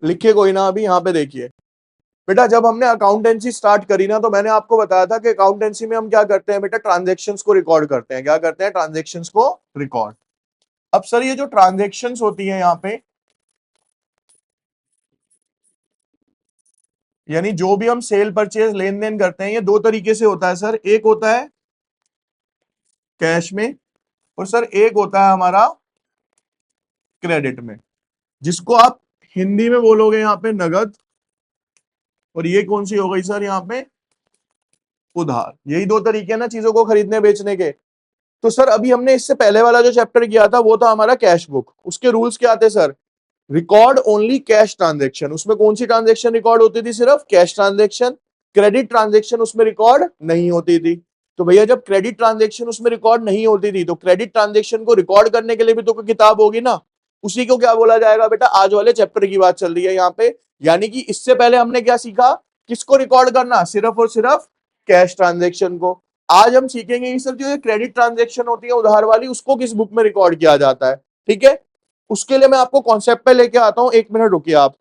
लिखे कोई ना अभी, यहाँ पे देखिए बेटा, जब हमने अकाउंटेंसी स्टार्ट करी ना, तो मैंने आपको बताया था कि अकाउंटेंसी में हम क्या करते हैं बेटा, ट्रांजेक्शन्स को रिकॉर्ड करते हैं। क्या करते हैं? ट्रांजेक्शन्स को रिकॉर्ड। अब सर ये जो ट्रांजेक्शन्स होती है यहाँ पे, यानी जो भी हम सेल परचेज लेन देन करते हैं, ये दो तरीके से होता है सर। एक होता है कैश में, और सर एक होता है हमारा क्रेडिट में, जिसको आप हिंदी में बोलोगे यहाँ पे नगद, और ये कौन सी हो गई सर यहाँ पे? उधार। यही दो तरीके हैं ना चीजों को खरीदने बेचने के। तो सर अभी हमने इससे पहले वाला जो चैप्टर किया था वो था हमारा कैश बुक। उसके रूल्स क्या थे sir? Record only cash transaction. उसमें कौन सी ट्रांजेक्शन रिकॉर्ड होती थी? सिर्फ कैश ट्रांजेक्शन। क्रेडिट ट्रांजेक्शन उसमें रिकॉर्ड नहीं होती थी। तो भैया जब क्रेडिट ट्रांजेक्शन उसमें रिकॉर्ड नहीं होती थी, तो क्रेडिट ट्रांजेक्शन को रिकॉर्ड करने के लिए भी तो कोई किताब होगी ना। उसी को क्या बोला जाएगा बेटा? आज वाले चैप्टर की बात चल रही है यहाँ पे। यानी कि इससे पहले हमने क्या सीखा? किसको रिकॉर्ड करना? सिर्फ और सिर्फ कैश ट्रांजेक्शन को। आज हम सीखेंगे कि सर जो ये क्रेडिट ट्रांजेक्शन होती है उधार वाली, उसको किस बुक में रिकॉर्ड किया जाता है। ठीक है, उसके लिए मैं आपको कॉन्सेप्ट पे लेके आता हूं, 1 मिनट रुकिए आप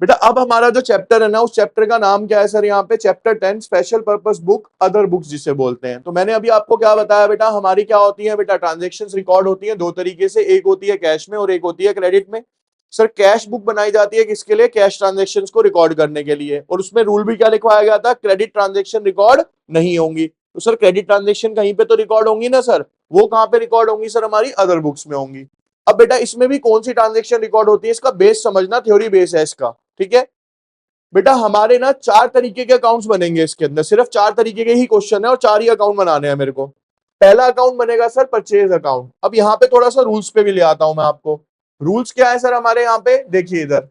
बेटा। अब हमारा जो चैप्टर है ना, उस चैप्टर का नाम क्या है सर? यहाँ पे chapter 10 special purpose book other books जिसे बोलते हैं। तो मैंने अभी आपको क्या बताया बेटा, हमारी क्या होती है बेटा, ट्रांजेक्शन्स रिकॉर्ड होती है दो तरीके से, एक होती है कैश में और एक होती है क्रेडिट में। सर कैश बुक बनाई जाती है किसके लिए? कैश ट्रांजेक्शन्स को रिकॉर्ड करने के लिए। और उसमें रूल भी क्या लिखवाया गया था? क्रेडिट ट्रांजेक्शन रिकॉर्ड नहीं होंगी। तो सर क्रेडिट ट्रांजेक्शन कहीं पे तो रिकॉर्ड होंगी ना सर, वो कहां पे रिकॉर्ड होंगी सर? हमारी अदर बुक्स में होंगी। अब बेटा इसमें भी कौन सी ट्रांजेक्शन रिकॉर्ड होती है, इसका बेस समझना, थ्योरी बेस है इसका। ठीक है बेटा, हमारे ना 4 तरीके के अकाउंट्स बनेंगे इसके अंदर। सिर्फ 4 तरीके के ही क्वेश्चन है और 4 ही अकाउंट बनाने हैं मेरे को। पहला अकाउंट बनेगा सर परचेज अकाउंट। अब यहाँ पे थोड़ा सा रूल्स पे भी ले आता हूं मैं आपको। रूल्स क्या है सर हमारे यहाँ पे? देखिए इधर,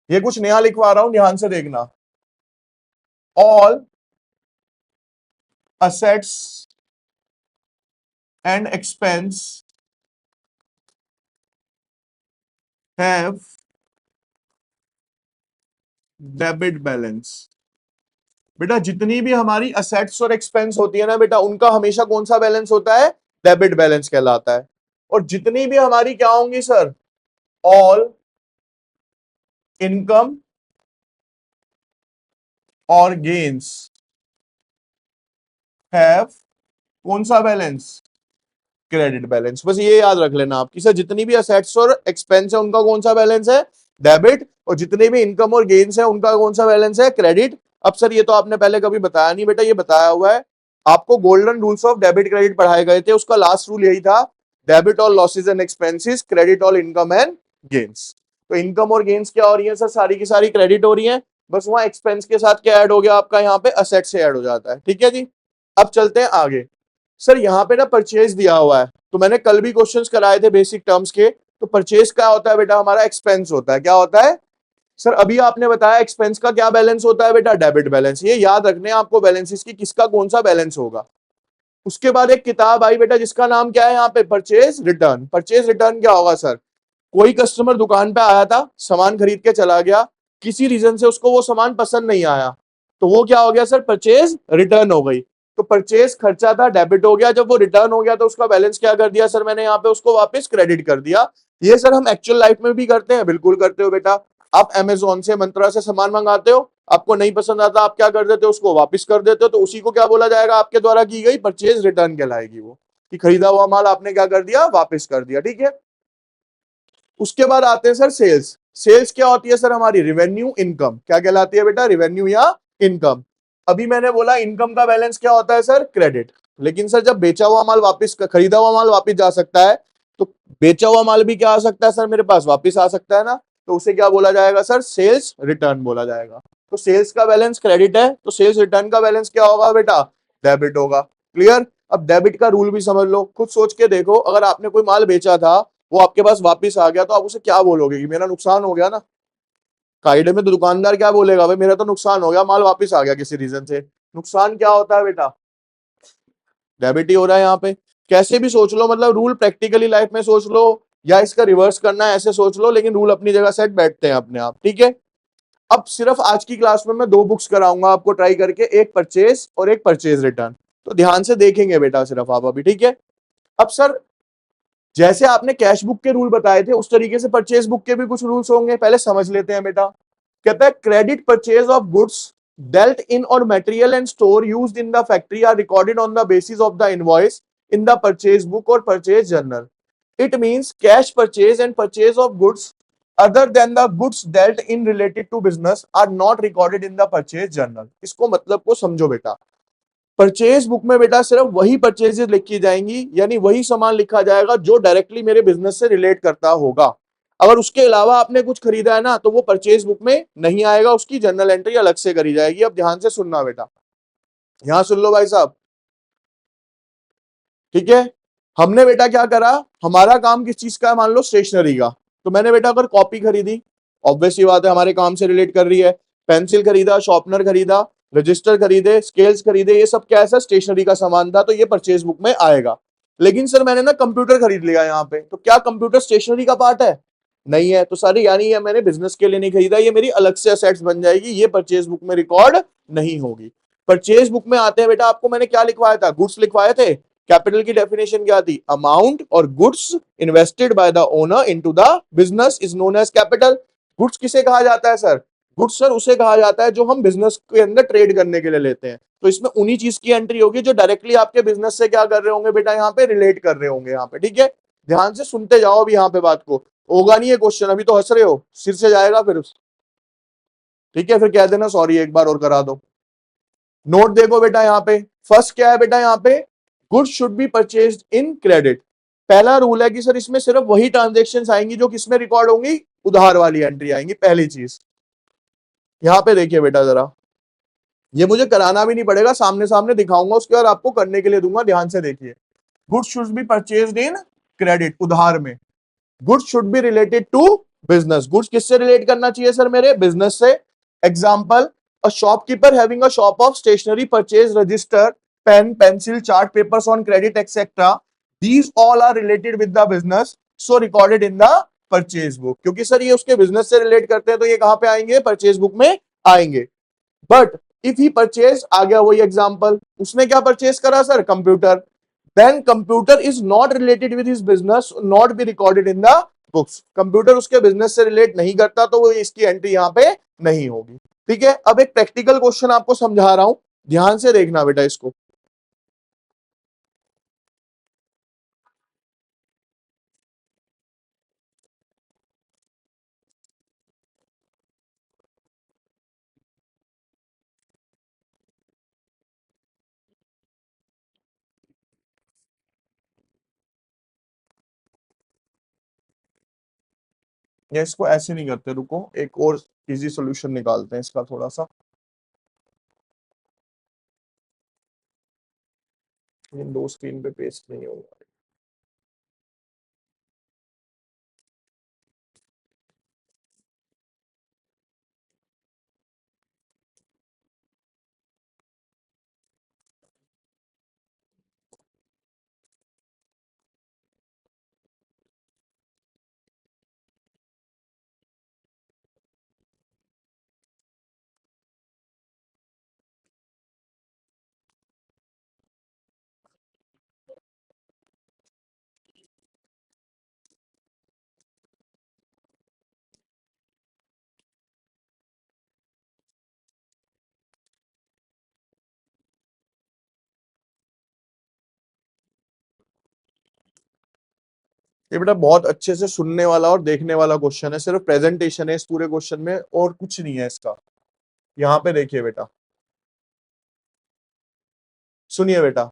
ये कुछ नया लिखवा रहा हूं, ध्यान से देखना। All assets and expense have debit balance. बेटा जितनी भी हमारी असेट्स और एक्सपेंस होती है ना बेटा, उनका हमेशा कौन सा बैलेंस होता है? डेबिट बैलेंस कहलाता है। और जितनी भी हमारी क्या होंगी सर? ऑल इनकम और गेन्स हैव कौन सा बैलेंस? Credit balance. बस ये याद रख लेना आप कि सर जितनी भी असेट्स और एक्सपेंस है उनका कौन सा बैलेंस है? डेबिट। और जितने भी इनकम और गेन्स है उनका कौन सा बैलेंस है? क्रेडिट। अब सर ये तो आपने पहले कभी बताया नहीं बेटा, ये बताया हुआ है आपको। Golden rules of debit credit पढ़ाए गए थे, उसका लास्ट रूल यही था, debit all losses and expenses, credit all income and gains. तो इनकम और गेन्स क्या हो रही है सर? सारी की सारी क्रेडिट हो रही है। बस वहां एक्सपेंस के साथ क्या ऐड हो गया आपका? यहाँ पे असेट से ऐड हो जाता है। ठीक है जी, अब चलते हैं आगे। सर यहाँ पे ना परचेज दिया हुआ है, तो मैंने कल भी क्वेश्चंस कराए थे बेसिक टर्म्स के। तो परचेज क्या होता है बेटा? हमारा एक्सपेंस होता है। क्या होता है सर? अभी आपने बताया एक्सपेंस का क्या बैलेंस होता है बेटा? Debit balance. ये याद रखने आपको बैलेंसेस की, किसका कौन सा बैलेंस होगा। उसके बाद एक किताब आई बेटा जिसका नाम क्या है यहाँ पे? Purchase return. परचेज रिटर्न क्या होगा सर? कोई कस्टमर दुकान पे आया था, सामान खरीद के चला गया, किसी रीजन से उसको वो सामान पसंद नहीं आया, तो वो क्या हो गया सर? परचेज रिटर्न हो गई। तो परचेज खर्चा था, डेबिट हो गया। जब वो रिटर्न हो गया तो उसका बैलेंस क्या कर दिया सर मैंने? यहाँ पे उसको वापस क्रेडिट कर दिया। ये सर हम एक्चुअल लाइफ में भी करते हैं। बिल्कुल करते हो बेटा। आप अमेजोन से, मंत्रा से सामान मंगाते हो, आपको नहीं पसंद आता, आप क्या कर देते हो? उसको वापस कर देते हो। तो उसी को क्या बोला जाएगा? आपके द्वारा की गई परचेज रिटर्न कहलाएगी वो, कि खरीदा हुआ माल आपने क्या कर दिया? वापस कर दिया। ठीक है, उसके बाद आते हैं सर सेल्स। सेल्स क्या होती है सर? हमारी रिवेन्यू इनकम। क्या कहलाती है बेटा? रिवेन्यू या इनकम। अभी मैंने बोला इनकम का बैलेंस क्या होता है सर? क्रेडिट। लेकिन सर जब बेचा हुआ माल वापस, खरीदा हुआ माल वापस जा सकता है, तो बेचा हुआ माल भी क्या आ सकता है सर मेरे पास? वापस आ सकता है ना। तो उसे क्या बोला जाएगा सर? सेल्स रिटर्न बोला जाएगा। तो सेल्स का बैलेंस क्रेडिट है, तो सेल्स रिटर्न का बैलेंस क्या होगा बेटा? डेबिट होगा। क्लियर? अब डेबिट का रूल भी समझ लो, खुद सोच के देखो, अगर आपने कोई माल बेचा था, वो आपके पास वापस आ गया, तो आप उसे क्या बोलोगे? कि मेरा नुकसान हो गया ना। कायदे में तो दुकानदार क्या बोलेगा? भाई मेरा तो नुकसान हो गया, माल वापस आ गया किसी रीजन से। नुकसान क्या होता है बेटा? डेबिट ही हो रहा है यहाँ पे। कैसे भी सोच लो, मतलब रूल प्रैक्टिकली लाइफ में सोच लो, या इसका रिवर्स करना है ऐसे सोच लो, लेकिन रूल अपनी जगह सेट बैठते हैं अपने आप। ठीक है, अब सिर्फ आज की क्लास में मैं 2 बुक्स कराऊंगा आपको ट्राई करके, एक परचेज और एक परचेज रिटर्न। तो ध्यान से देखेंगे बेटा सिर्फ आप अभी। ठीक है, अब सर जैसे आपने कैश बुक के रूल बताए थे उस तरीके से परचेज बुक के भी कुछ रूल्स होंगे, पहले समझ लेते हैं बेटा। कहता है credit purchase of goods dealt in or material and store used in the factory are recorded on the basis of the invoice in the purchase book or purchase journal. It means cash purchase and purchase of goods other than the goods dealt in related to business are not recorded in the purchase journal. इसको मतलब को समझो बेटा। Purchase book में बेटा सिर्फ वही purchases लिखी जाएंगी, यानी वही सामान लिखा जाएगा जो डायरेक्टली मेरे बिजनेस से रिलेट करता होगा। अगर उसके अलावा आपने कुछ खरीदा है ना तो वो परचेज बुक में नहीं आएगा, उसकी जर्नल एंट्री अलग से करी जाएगी। अब ध्यान से सुनना बेटा, यहां सुन लो भाई साहब, ठीक है। हमने बेटा क्या करा, हमारा काम किस चीज का है, मान लो स्टेशनरी का। तो मैंने बेटा अगर कॉपी खरीदी, ऑब्वियस सी बात है हमारे काम से रिलेट कर रही है। पेंसिल खरीदा, शॉर्पनर खरीदा, रजिस्टर खरीदे, स्केल्स खरीदे, ये सब क्या है सर, स्टेशनरी का सामान था, तो ये परचेज बुक में आएगा। लेकिन सर मैंने ना कंप्यूटर खरीद लिया यहाँ पे, तो क्या कंप्यूटर स्टेशनरी का पार्ट है? नहीं है। तो सर यानी ये मैंने बिजनेस के लिए नहीं खरीदा, ये मेरी अलग से असेट्स बन जाएगी, ये परचेज बुक में रिकॉर्ड नहीं होगी। परचेज बुक में आते हैं बेटा, आपको मैंने क्या लिखवाया था, गुड्स लिखवाए थे। कैपिटल की डेफिनेशन क्या थी, अमाउंट और goods invested by the owner into the business is known as capital. Goods किसे कहा जाता है सर, गुड्स सर उसे कहा जाता है जो हम बिजनेस के अंदर ट्रेड करने के लिए लेते हैं। तो इसमें उन्हीं चीज की एंट्री होगी जो डायरेक्टली आपके बिजनेस से क्या कर रहे होंगे बेटा, यहाँ पे रिलेट कर रहे होंगे यहाँ पे, ठीक है। ध्यान से सुनते जाओ अभी यहाँ पे बात को, होगा नहीं ये क्वेश्चन, अभी तो हंस रहे हो, सिर से जाएगा फिर, ठीक है। फिर कह देना सॉरी, एक बार और करा दो। नोट देखो बेटा यहाँ पे, फर्स्ट क्या है बेटा, यहाँ पे goods should be purchased in credit. पहला रूल है कि सर इसमें सिर्फ वही ट्रांजेक्शन्स आएंगी जो किसमें रिकॉर्ड होंगी, उधार वाली एंट्री आएंगी, पहली चीज। यहाँ पे देखिए बेटा जरा, ये मुझे कराना भी नहीं पड़ेगा, सामने सामने दिखाऊंगा, उसके बाद आपको करने के लिए दूंगा, ध्यान से देखिए। Goods should be purchased in credit, उधार में। Goods should be related to business, goods किससे रिलेट करना चाहिए सर, मेरे बिजनेस से। Example, a shopkeeper having a shop of stationery purchase register, pen, pencil, chart papers on credit etcetera, these all are related with the business, so recorded in the purchase book. क्योंकि sir ये उसके business से relate करते हैं तो ये कहां पे आएंगे, परचेज बुक में आएंगे। बट इफ ही परचेज, आ गया वही एग्जांपल, उसने क्या परचेज करा sir, computer, then computer is not related with his business, not be recorded in the books। Computer उसके बिजनेस से रिलेट नहीं करता तो वो इसकी एंट्री यहाँ पे नहीं होगी, ठीक है। अब एक प्रैक्टिकल क्वेश्चन आपको समझा रहा हूं, ध्यान से देखना बेटा इसको। या इसको ऐसे नहीं करते, रुको एक और इजी सोल्यूशन निकालते हैं इसका थोड़ा सा, इन दो स्क्रीन पे पेस्ट नहीं होगा। ये बेटा बहुत अच्छे से सुनने वाला और देखने वाला क्वेश्चन है, सिर्फ प्रेजेंटेशन है इस पूरे क्वेश्चन में और कुछ नहीं है इसका। यहाँ पे देखिए बेटा, सुनिए बेटा,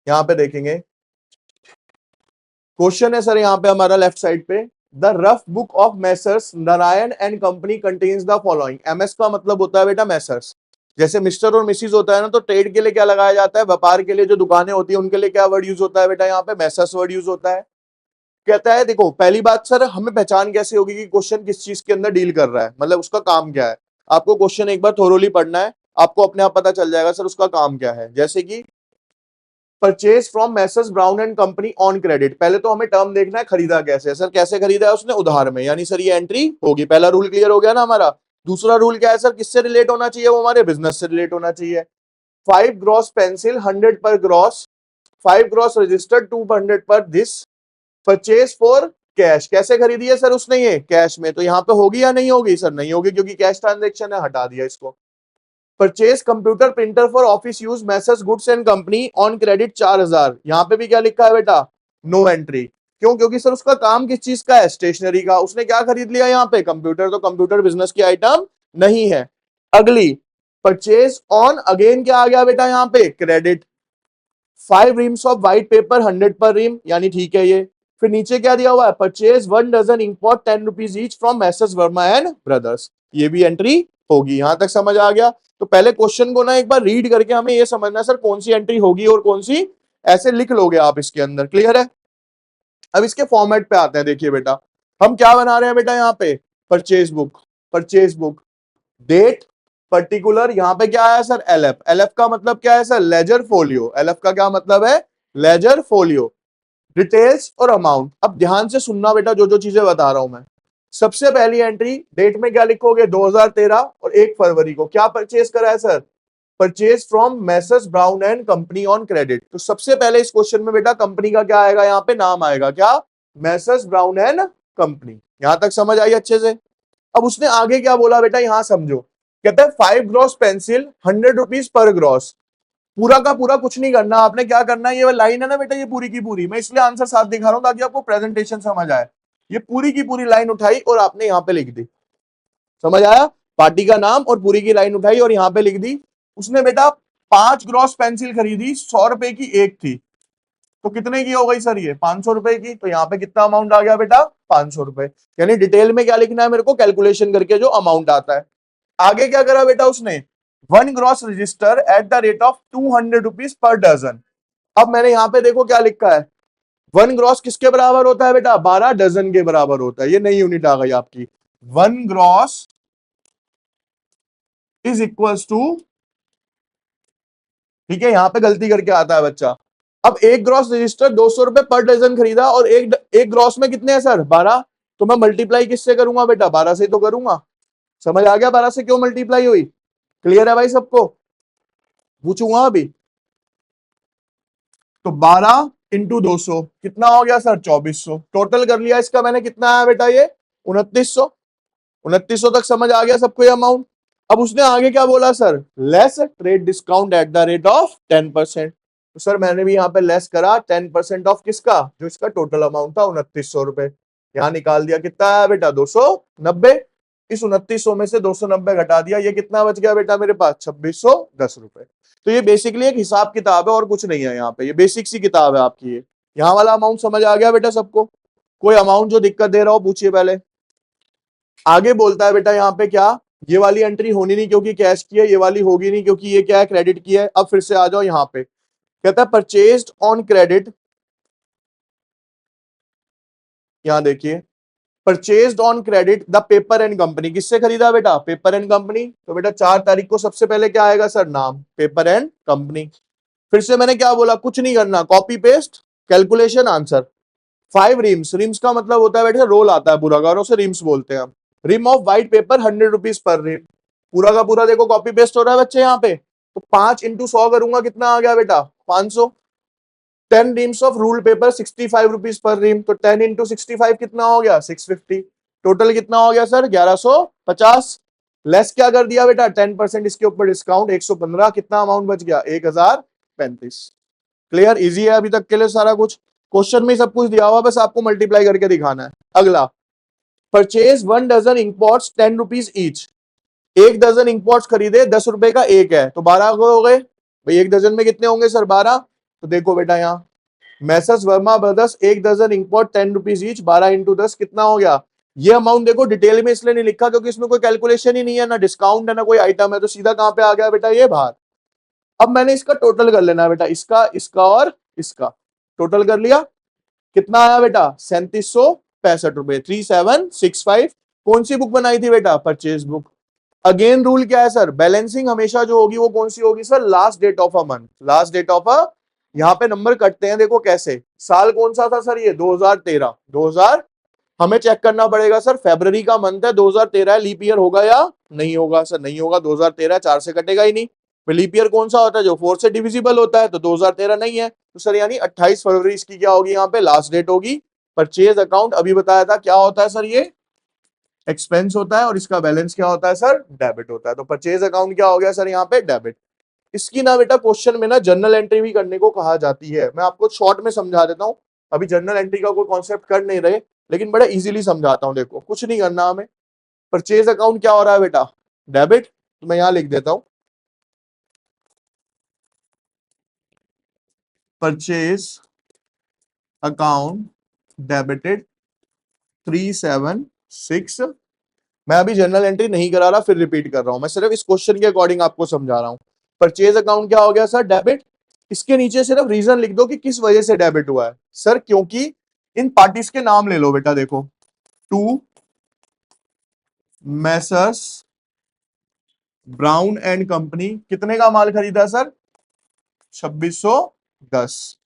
यहाँ पे देखेंगे, क्वेश्चन है सर यहाँ पे हमारा लेफ्ट साइड पे, the rough book of Messrs Narayan and company contains the following. MS का मतलब होता है बेटा मैसर्स, जैसे मिस्टर और मिसिज होता है ना, तो ट्रेड के लिए क्या लगाया जाता है, व्यापार के लिए जो दुकानें होती है उनके लिए क्या वर्ड यूज होता है बेटा, यहाँ पे मैसर्स वर्ड यूज होता है। कहता है देखो पहली बात सर, हमें पहचान कैसे होगी कि क्वेश्चन किस चीज के अंदर डील कर रहा है, मतलब उसका काम क्या है। आपको क्वेश्चन एक बार थोरोली पढ़ना है, आपको अपने आप पता चल जाएगा सर उसका काम क्या है। जैसे कि purchase from Messrs Brown and company on credit, पहले तो हमें टर्म देखना है खरीदा कैसे, सर कैसे खरीदा है उसने, उधार में, यानी सर ये एंट्री होगी। पहला रूल क्लियर हो गया ना हमारा। दूसरा रूल क्या है सर, किससे रिलेट होना चाहिए, वो हमारे बिजनेस से रिलेट होना चाहिए। 5 ग्रॉस पेंसिल 100 पर ग्रॉस 5 gross registered 200 पर this purchase for कैश। कैसे खरीदी है सर उसने ये? कैश में। तो यहाँ पे होगी या नहीं होगी सर? नहीं होगी क्योंकि कैश ट्रांजेक्शन है, हटा दिया इसको। Purchase computer printer for office use Messrs goods and company on credit 4000। यहाँ पे भी क्या लिखा है बेटा? No entry. क्यों? क्योंकि सर उसका काम किस चीज का है? स्टेशनरी का। उसने क्या खरीद लिया यहाँ पे? कंप्यूटर। तो कंप्यूटर बिजनेस की आइटम नहीं है। अगली परचेज ऑन, अगेन क्या आ गया बेटा यहाँ पे? Credit. 5 reams of white paper 100 पर रीम, यानी ठीक है ये। फिर नीचे क्या दिया हुआ है? Purchase 1 dozen inkpot 10 rupees each from Messrs Verma and brothers. ये भी एंट्री होगी। यहां तक समझ आ गया? तो पहले क्वेश्चन को ना एक बार रीड करके हमें ये समझना सर कौन सी एंट्री होगी और कौन सी, ऐसे लिख लोगे आप इसके अंदर। क्लियर है? अब इसके फॉर्मेट पे आते हैं। देखिए बेटा, हम क्या बना रहे हैं बेटा यहाँ पे? Purchase book. Purchase book, date, particular, यहाँ पे क्या है सर? एलएफ। एलएफ का मतलब क्या है सर? Ledger folio. एलएफ का क्या मतलब है? Ledger folio. डिटेल्स और अमाउंट। अब ध्यान से सुनना बेटा जो जो चीजें बता रहा हूं मैं। सबसे पहली एंट्री, डेट में क्या लिखोगे? 2013 और 1 फरवरी को क्या परचेज करा है sir? Purchase from message brown and company on credit. तो सबसे पहले इस क्वेश्चन में बेटा कंपनी का क्या आएगा? यहाँ पे नाम आएगा क्या? Message brown and company. यहां तक समझ आई अच्छे से? अब उसने आगे क्या बोला बेटा, यहां समझो। कहता है 5 ग्रॉस पेंसिल 100 रुपीज पर ग्रॉस। पूरा का पूरा कुछ नहीं करना आपने। क्या करना है? ये लाइन है ना बेटा, ये पूरी की पूरी, मैं इसलिए आंसर साथ दिखा रहा हूं ताकि आपको प्रेजेंटेशन समझ आए। ये पूरी की पूरी लाइन उठाई और आपने यहां पे लिख दी। समझ आया? पार्टी का नाम और पूरी की लाइन उठाई और यहां पे लिख दी। उसने बेटा 5 ग्रॉस पेंसिल खरीदी, 100 रुपए की एक थी। तो कितने की हो गई सर ये? 500 रुपए की। तो यहाँ पे कितना अमाउंट आ गया बेटा? 500 रुपए। यानी डिटेल में क्या लिखना है मेरे को? कैलकुलेशन करके जो अमाउंट आता है। आगे क्या करा बेटा उसने? 1 gross register at the rate of 200 rupees per dozen. अब मैंने यहाँ पे देखो क्या लिखा है? 1 ग्रॉस किसके बराबर होता है बेटा? 12 डजन के बराबर होता है। ये नई यूनिट आ गई आपकी। 1 ग्रॉस इज इक्वल्स टू, ठीक है, यहां पे गलती करके आता है बच्चा। अब 1 ग्रॉस रजिस्टर 200 रुपए पर डजन खरीदा और एक ग्रॉस में कितने हैं सर? 12। तो मैं मल्टीप्लाई किससे करूंगा बेटा? 12 से तो करूंगा। समझ आ गया 12 से क्यों मल्टीप्लाई हुई? क्लियर है भाई सबको? पूछूंगा अभी। तो 12 इंटू 200 कितना हो गया सर? 2400। टोटल कर लिया इसका मैंने, कितना आया बेटा ये? 2900। 2900 तक समझ आ गया सबको ये अमाउंट? अब उसने आगे क्या बोला sir? Less trade discount at the rate of 10%। तो सर मैंने भी यहाँ पे लेस करा 10% ऑफ किसका? जो इसका टोटल अमाउंट था 2900 रुपए। यहाँ निकाल दिया, कितना आया बेटा? 290। इस 2900 में से 290 घटा दिया, ये कितना बच गया बेटा मेरे पास? 2610 रुपए। तो ये बेसिकली एक हिसाब किताब है और कुछ नहीं है यहाँ पे। ये बेसिक सी किताब है आपकी ये। यहाँ वाला अमाउंट समझ आ गया बेटा सबको? कोई अमाउंट जो दिक्कत दे रहा हो पूछिए पहले। आगे बोलता है बेटा यहाँ पे क्या? ये वाली एंट्री होनी नहीं क्योंकि कैश की है, ये वाली होगी नहीं क्योंकि ये क्या है? क्रेडिट की है। अब फिर से आ जाओ यहाँ पे, कहता है परचेज्ड ऑन क्रेडिट। यहां देखिए, purchased on credit the paper and company. किससे खरीदा बेटा? Paper and company. तो बेटा 4 तारीख को सबसे पहले क्या आएगा सर? नाम, पेपर एंड कंपनी। फिर से मैंने क्या बोला? कुछ नहीं करना, copy paste, calculation, answer. 5 RIMS, RIMS का मतलब होता है बेटा रोल आता है पूरा का, और उसे रिम्स बोलते हैं हम। Ream of white paper 100 rupees per ream. पूरा का पूरा देखो कॉपी पेस्ट हो रहा है बच्चे यहाँ पे। तो 5 इंटू 100 करूंगा, कितना आ गया बेटा? 500। 10 reams of rule paper 65 rupees per ream. तो 10 इंटू 65 कितना हो गया? 650। टोटल कितना हो गया सर? 1150। लेस क्या कर दिया बेटा? 10% इसके ऊपर डिस्काउंट 115। कितना अमाउंट बच गया? 1035। क्लियर? इजी है अभी तक के लिए सारा कुछ? क्वेश्चन में सब कुछ दिया हुआ, बस आपको मल्टीप्लाई करके दिखाना है। अगला, परचेज 1 डजन इंकपॉट्स 10 रुपीज ईच। एक डजन इंकपॉट्स खरीदे, 10 रुपए का एक है, तो 12 हो गए भाई। एक डजन में कितने होंगे सर? 12। तो देखो बेटा यहाँ Messrs Verma brothers 1 dozen inkpot 10 rupees each, 12 into 10 कितना हो गया? ये अमाउंट देखो डिटेल में इसलिए नहीं लिखा क्योंकि इसमें कोई कैलकुलेशन ही नहीं है, ना डिस्काउंट है ना कोई आइटम है, तो सीधा कहां पे आ गया बेटा? ये बाहर। अब मैंने इसका टोटल कर लेना है बेटा, इसका, इसका और इसका। टोटल कर लिया, कितना आया बेटा? 3765 रुपए, 3765। कौन सी बुक बनाई थी बेटा? Purchase book. अगेन रूल क्या है सर? बैलेंसिंग हमेशा जो होगी वो कौन सी होगी sir? Last date of a month. Last date of a, यहाँ पे नंबर कटते हैं देखो कैसे। साल कौन सा था सर? ये 2013। 2000, हमें चेक करना पड़ेगा सर, फरवरी का मंथ है, 2013 है, लीप ईयर होगा या नहीं होगा? सर नहीं होगा, 2013 4 से कटेगा ही नहीं। लीप ईयर कौन सा होता है जो 4 से डिविजिबल होता है, तो 2013 नहीं है, तो सर यानी 28 फरवरी इसकी क्या होगी यहाँ पे लास्ट डेट होगी। परचेज अकाउंट अभी बताया था क्या होता है सर, ये एक्सपेंस होता है और इसका बैलेंस क्या होता है सर, डेबिट होता है। तो परचेज अकाउंट क्या हो गया सर यहाँ पे, डेबिट। इसकी ना बेटा क्वेश्चन में ना जर्नल एंट्री भी करने को कहा जाती है। मैं आपको शॉर्ट में समझा देता हूँ, अभी जर्नल एंट्री का कोई कॉन्सेप्ट कर नहीं रहे, लेकिन बड़ा इजीली समझाता हूँ। देखो कुछ नहीं करना हमें, परचेज अकाउंट क्या हो रहा है बेटा, डेबिट। तो मैं यहां लिख देता हूं परचेज अकाउंट डेबिटेड 376। मैं अभी जर्नल एंट्री नहीं करा रहा, फिर रिपीट कर रहा हूं, मैं सिर्फ इस क्वेश्चन के अकॉर्डिंग आपको समझा रहा हूं। परचेज अकाउंट क्या हो गया सर, डेबिट। इसके नीचे सिर्फ रीजन लिख दो कि किस वजह से डेबिट हुआ है सर, क्योंकि इन पार्टीज के नाम ले लो बेटा। देखो, to Messrs Brown and company, कितने का माल खरीदा सर, 2610।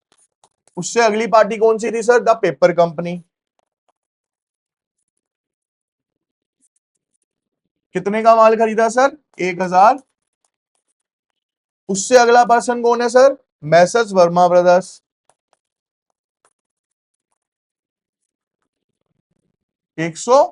उससे अगली पार्टी कौन सी थी सर, द पेपर कंपनी, कितने का माल खरीदा सर, 1000। उससे अगला पर्सन कौन है sir, Messrs Verma brothers, 100।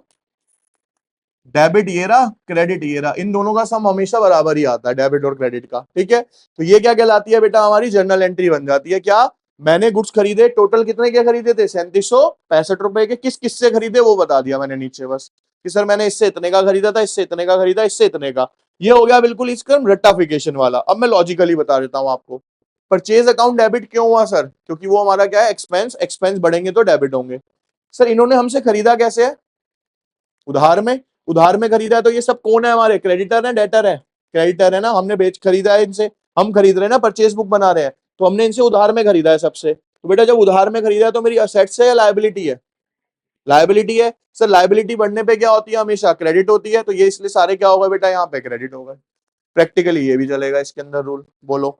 Debit ये रहा, क्रेडिट ये रहा, इन दोनों का सम हमेशा बराबर ही आता है, डेबिट और क्रेडिट का, ठीक है। तो ये क्या कहलाती है बेटा, हमारी जर्नल एंट्री बन जाती है। क्या, मैंने गुड्स खरीदे, टोटल कितने के खरीदे थे, 3765 के, किस किस से खरीदे वो बता दिया मैंने नीचे बस, कि सर मैंने इससे इतने का खरीदा था, इससे इतने का खरीदा, इससे इतने का। ये हो गया बिल्कुल इसका रट्टाफिकेशन वाला। अब मैं लॉजिकली बता देता हूं आपको, परचेज अकाउंट डेबिट क्यों हुआ सर, क्योंकि वो हमारा क्या है, एक्सपेंस, एक्सपेंस बढ़ेंगे तो डेबिट होंगे। सर इन्होंने हमसे खरीदा कैसे है, उधार में, उधार में खरीदा है, तो ये सब कौन है हमारे, क्रेडिटर है डेटर है, क्रेडिटर है ना, हमने बेच खरीदा है इनसे, हम खरीद रहे हैं ना, परचेज बुक बना रहे हैं, तो हमने इनसे उधार में खरीदा है सबसे। तो बेटा जब उधार में खरीदा है तो मेरी असेट्स है या लायबिलिटी है, लायबिलिटी है। सर लायबिलिटी बढ़ने पे क्या होती है, हमेशा क्रेडिट होती है, तो ये इसलिए सारे क्या होगा बेटा, यहाँ पे क्रेडिट होगा। प्रैक्टिकली ये भी चलेगा इसके अंदर रूल, बोलो।